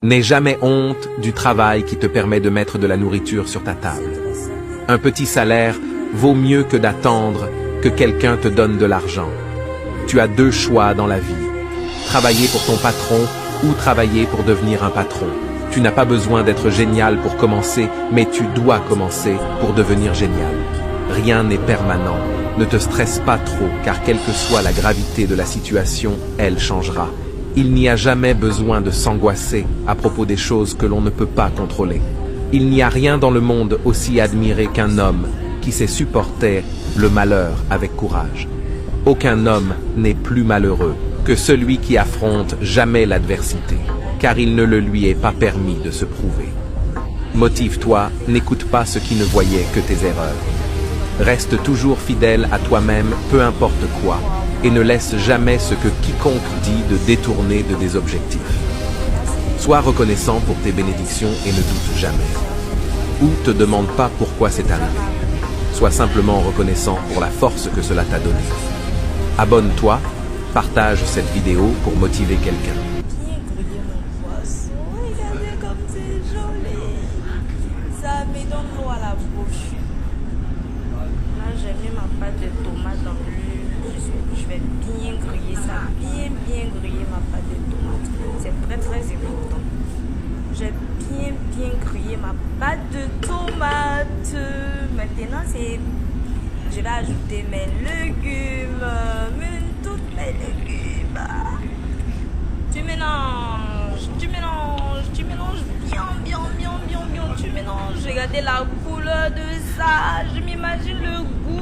N'aie jamais honte du travail qui te permet de mettre de la nourriture sur ta table. Un petit salaire vaut mieux que d'attendre que quelqu'un te donne de l'argent. Tu as deux choix dans la vie. Travailler pour ton patron ou travailler pour devenir un patron. Tu n'as pas besoin d'être génial pour commencer, mais tu dois commencer pour devenir génial. Rien n'est permanent. Ne te stresse pas trop, car quelle que soit la gravité de la situation, elle changera. Il n'y a jamais besoin de s'angoisser à propos des choses que l'on ne peut pas contrôler. Il n'y a rien dans le monde aussi admiré qu'un homme qui sait supporter le malheur avec courage. Aucun homme n'est plus malheureux que celui qui affronte jamais l'adversité, car il ne le lui est pas permis de se prouver. Motive-toi, n'écoute pas ceux qui ne voyaient que tes erreurs. Reste toujours fidèle à toi-même, peu importe quoi, et ne laisse jamais ce que quiconque dit de détourner de tes objectifs. Sois reconnaissant pour tes bénédictions et ne doute jamais. Ou te demande pas pourquoi c'est arrivé. Sois simplement reconnaissant pour la force que cela t'a donnée. Abonne-toi, partage cette vidéo pour motiver quelqu'un. Regardez comme c'est joli. Ça met donc l'eau à la bouche. Là, j'ai mis ma pâte de tomate dans l'huile. Je vais bien griller ça. Bien griller ma pâte de tomate. C'est très important. J'ai bien grillé ma pâte de tomate. Maintenant, je vais ajouter mes légumes. Tous mes légumes. Tu mélanges bien. Tu mélanges. Regardez la couleur de ça. Je m'imagine le goût.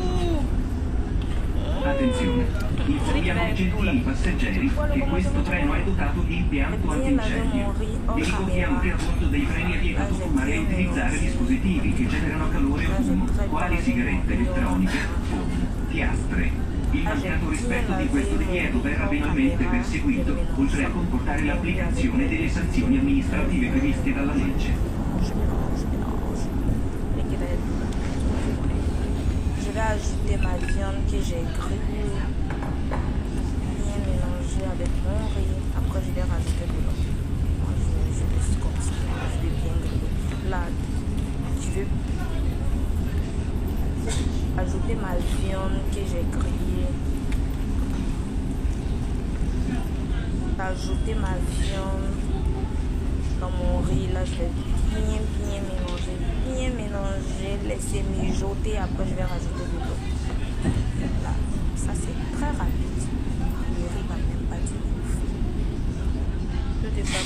Attenzione, informiamo i gentili passeggeri che questo treno è dotato di impianto antincendio. Vi ricordiamo che a bordo dei treni è vietato fumare e utilizzare dispositivi che generano calore o fumo, quali sigarette elettroniche, foam, piastre. Il mancato rispetto di questo divieto verrà penalmente perseguito, oltre a comportare l'applicazione delle sanzioni amministrative previste dalla legge. Je vais ajouter ma viande que j'ai grillée, bien mélangée avec mon riz. Après, je vais rajouter de l'eau. Moi, je laisse comme ça. Je vais bien griller. Là, je vais ajouter ma viande que j'ai grillée. Ajouter ma viande dans mon riz. Là, je vais bien mélanger, laisser mijoter. Après, je vais rajouter de l'eau. Là, ça c'est très rapide. Le riz va même pas du tout. Je ne vais pas